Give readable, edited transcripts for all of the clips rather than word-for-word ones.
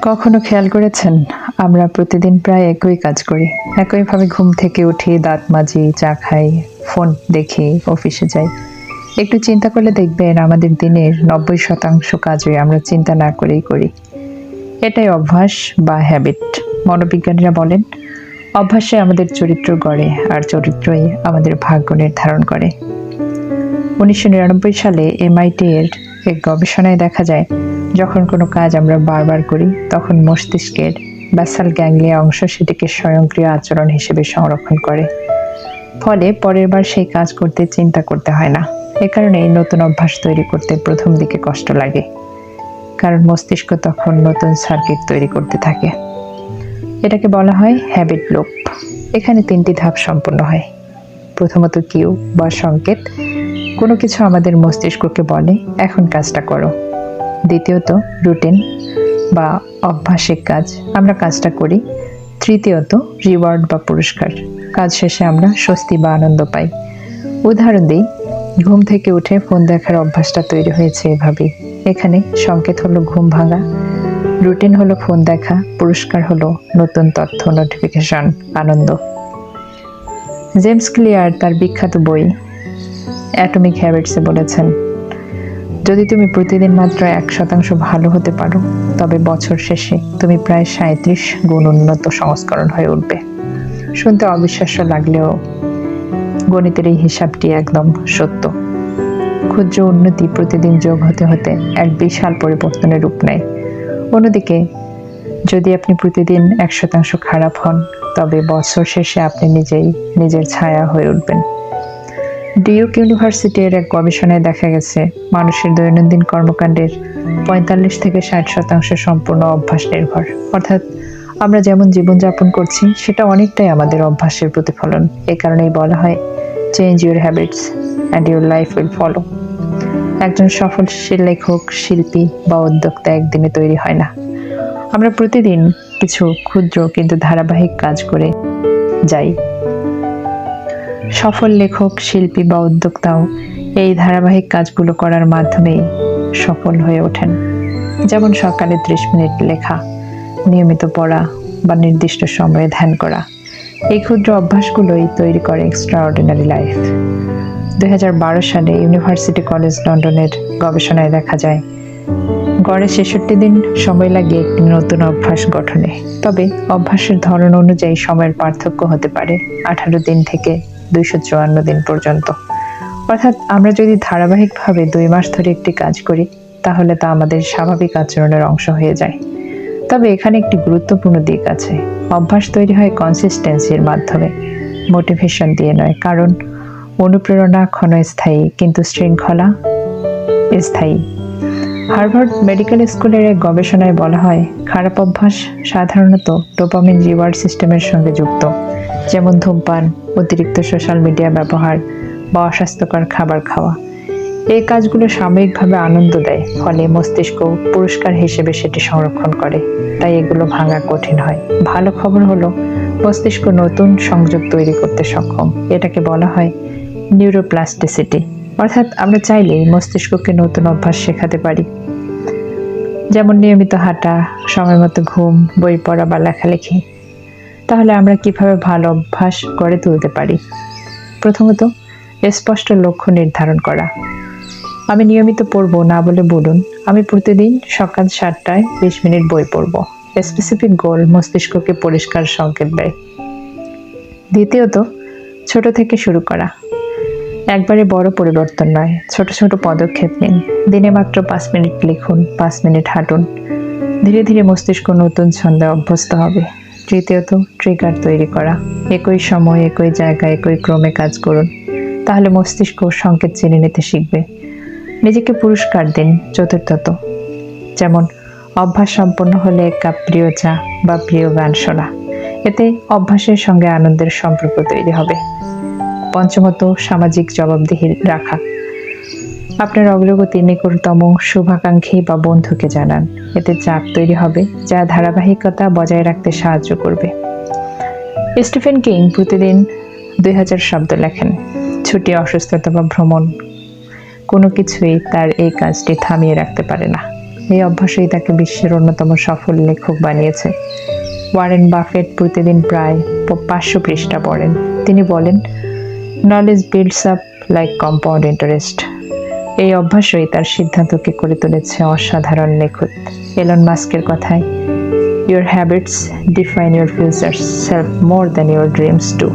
কখনো খেয়াল করেছেন আমরা প্রতিদিন প্রায় একই কাজ করি, একইভাবে ঘুম থেকে উঠি, দাঁত মাজি, চা খাই, ফোন দেখি, অফিসে যাই। একটু চিন্তা করলে দেখবেন আমাদের দিনের 90% কাজই আমরা চিন্তা না করেই করি। এটাই অভ্যাস বা হ্যাবিট। মনোবিজ্ঞানীরা বলেন অভ্যাসে আমাদের চরিত্র গড়ে, আর চরিত্রই আমাদের ভাগ্য নির্ধারণ করে। 1999 সালে MIT এর এক গবেষণায় দেখা যায় যখন কোনো কাজ আমরা বারবার করি তখন মস্তিষ্কের ব্যাসাল গ্যাংলিয়া অংশ সেটিকে স্বয়ংক্রিয় আচরণ হিসেবে সংরক্ষণ করে। ফলে পরের বার সেই কাজ করতে চিন্তা করতে হয় না। এ কারণে এই নতুন অভ্যাস তৈরি করতে প্রথম দিকে কষ্ট লাগে, কারণ মস্তিষ্ক তখন নতুন সার্কিট তৈরি করতে থাকে। এটাকে বলা হয় হ্যাবিট লুপ। এখানে 3টি ধাপ সম্পন্ন হয়। প্রথমত কিউ বা সংকেত, কোনো কিছু আমাদের মস্তিষ্ককে বলে এখন কাজটা করো। দ্বিতীয়ত রুটিন বা অভ্যাসিক কাজ, আমরা কাজটা করি। তৃতীয়ত রিওয়ার্ড বা পুরস্কার, কাজ শেষে আমরা স্বস্তি বা আনন্দ পাই। উদাহরণ দিই, ঘুম থেকে উঠে ফোন দেখার অভ্যাসটা তৈরি হয়েছে এভাবেই। এখানে সংকেত হলো ঘুম ভাঙা, রুটিন হলো ফোন দেখা, পুরস্কার হলো নতুন তথ্য, নোটিফিকেশন, আনন্দ। জেমস ক্লিয়ার তার বিখ্যাত বই অ্যাটমিক হ্যাবিটসে বলেছেন, যদি তুমি প্রতিদিন মাত্র 1% ভালো হতে পারো তবে বছর শেষে তুমি প্রায় 37 গুণ উন্নত সংস্করণ হয়ে উঠবে। শুনতে অবিশ্বাস্য লাগলেও গণিতের এই হিসাবটি একদম সত্য। ক্ষুদ্র উন্নতি প্রতিদিন যোগ হতে হতে এক বিশাল পরিবর্তনের রূপ নেয়। অন্যদিকে যদি আপনি প্রতিদিন 1% খারাপ হন তবে বছর শেষে আপনি নিজেই নিজের ছায়া হয়ে উঠবেন। ডিউক ইউনিভার্সিটির এক গবেষণায় দেখা গেছে মানুষের দৈনন্দিন কর্মকাণ্ডের 45 থেকে 60% সম্পূর্ণ অভ্যাস নির্ভর। অর্থাৎ আমরা যেমন জীবনযাপন করছি সেটা অনেকটাই আমাদের অভ্যাসের প্রতিফলন। এই কারণেই বলা হয় change your habits and your life will follow. একজন সফল লেখক, শিল্পী বা উদ্যোক্তা একদিনে তৈরি হয় না। আমরা প্রতিদিন কিছু ক্ষুদ্র কিন্তু ধারাবাহিক কাজ করে যাই। সফল লেখক, শিল্পী বা উদ্যোক্তাও এই ধারাবাহিক কাজগুলো করার মাধ্যমেই সফল হয়ে ওঠেন। যেমন সকালে 30 মিনিট লেখা, নিয়মিত পড়া বা নির্দিষ্ট সময়ে ধ্যান করা। এই ক্ষুদ্র অভ্যাসগুলোই তৈরি করে এক্সট্রাঅর্ডিনারি লাইফ। 2012 সালে ইউনিভার্সিটি কলেজ লন্ডনের গবেষণায় দেখা যায় গড়ে 66 দিন সময় লাগে একটি নতুন অভ্যাস গঠনে। তবে অভ্যাসের ধরন অনুযায়ী সময়ের পার্থক্য হতে পারে 18 দিন থেকে 254 দিন পর্যন্ত। অর্থাৎ আমরা যদি ধারাবাহিকভাবে 2 মাস ধরে একটি কাজ করি তাহলে তা আমাদের স্বাভাবিক আচরণের অংশ হয়ে যায়। তবে এখানে একটি গুরুত্বপূর্ণ দিক আছে, অভ্যাস তৈরি হয় কনসিস্টেন্সির মাধ্যমে, মোটিভেশন দিয়ে নয়। কারণ অনুপ্রেরণা ক্ষণস্থায়ী কিন্তু শৃঙ্খলা স্থায়ী। হার্ভার্ড মেডিকেল স্কুলের এক গবেষণায় বলা হয় খারাপ অভ্যাস সাধারণত ডোপামিন রিওয়ার্ড সিস্টেমের সঙ্গে যুক্ত, যেমন ধূমপান, অতিরিক্ত সোশ্যাল মিডিয়া ব্যবহার বা অস্বাস্থ্যকর খাবার খাওয়া। এই কাজগুলো সাময়িকভাবে আনন্দ দেয়, ফলে মস্তিষ্ক পুরস্কার হিসেবে সেটি সংরক্ষণ করে, তাই এগুলো ভাঙা কঠিন হয়। ভালো খবর হলো মস্তিষ্ক নতুন সংযোগ তৈরি করতে সক্ষম। এটাকে বলা হয় নিউরোপ্লাস্টিসিটি। অর্থাৎ আমরা চাইলেই মস্তিষ্ককে নতুন অভ্যাস শেখাতে পারি, যেমন নিয়মিত হাঁটা, সময় মতো ঘুম, বই পড়া বা লেখালেখি। তাহলে আমরা কিভাবে ভালো অভ্যাস গড়ে তুলতে পারি? প্রথমত, স্পষ্ট লক্ষ্য নির্ধারণ করা। আমি নিয়মিত পড়বো না বলে বলুন, আমি প্রতিদিন সকাল 7টায় 20 মিনিট বই পড়ব। স্পেসিফিক গোল মস্তিষ্ককে পরিষ্কার সংকেত দেয়। দ্বিতীয়ত, ছোট থেকে শুরু করা। একবারে বড় পরিবর্তন নয়, ছোট ছোট পদক্ষেপ নিন। দিনে মাত্র 5 মিনিট লিখুন, 5 মিনিট হাঁটুন। ধীরে ধীরে মস্তিষ্ক নতুন ছন্দে অভ্যস্ত হবে। তৃতীয়ত, ট্রিগার তৈরি করা। একই সময়, একই জায়গায়, একই ক্রমে কাজ করুন, তাহলে মস্তিষ্ক সংকেত চিনে নিতে শিখবে। নিজেকে পুরস্কার দিন। চতুর্থত, যেমন অভ্যাস সম্পন্ন হলে 1 কাপ প্রিয় চা বা প্রিয় গান শোনা। এতে অভ্যাসের সঙ্গে আনন্দের সম্পর্ক তৈরি হবে। পঞ্চমত, সামাজিক জবাবদিহি রাখা। আপনার অগ্রগতি নিকটতম শুভাকাঙ্ক্ষী বা বন্ধুকে জানান। এতে চাপ তৈরি হবে যা ধারাবাহিকতা বজায় রাখতে সাহায্য করবে। স্টিফেন কিং প্রতিদিন 2000 শব্দ লেখেন। ছুটি, অসুস্থতা বা ভ্রমণ কোনো কিছুই তার এই কাজটি থামিয়ে রাখতে পারে না। এই অভ্যাসই তাকে বিশ্বের অন্যতম সফল লেখক বানিয়েছে। ওয়ারেন বাফেট প্রতিদিন প্রায় 500 পৃষ্ঠা পড়েন। তিনি বলেন, knowledge builds up like compound interest. এই অভ্যাসই তার সিদ্ধান্তকে করে তুলেছে অসাধারণ লেখক। এলন মাস্কের কথায়, your habits define your future self more than your dreams do.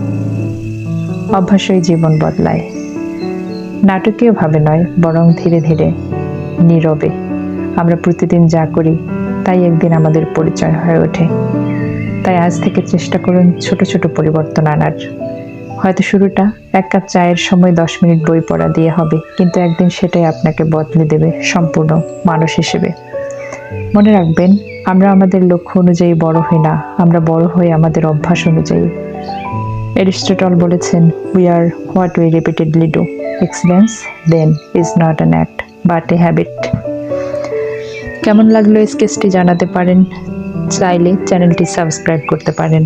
অভ্যাসই জীবন বদলায়, নাটকীয়ভাবে নয়, বরং ধীরে ধীরে, নীরবে। আমরা প্রতিদিন যা করি তাই একদিন আমাদের পরিচয় হয়ে ওঠে। তাই আজ থেকে চেষ্টা করুন ছোট ছোট পরিবর্তন আনার। হয়তো শুরুটা 1 কাপ চায়ের সময় 10 মিনিট বই পড়া দিয়ে হবে, কিন্তু একদিন সেটাই আপনাকে বদলে দেবে সম্পূর্ণ মানুষ হিসেবে। মনে রাখবেন, আমরা আমাদের লক্ষ্য অনুযায়ী বড় হই না, আমরা বড় হই আমাদের অভ্যাস অনুযায়ী। এরিস্টটল বলেছেন, we are what we repeatedly do. Excellence then is not an act but a habit. কেমন লাগলো স্কেচটি জানাতে পারেন, চাইলে চ্যানেলটি সাবস্ক্রাইব করতে পারেন।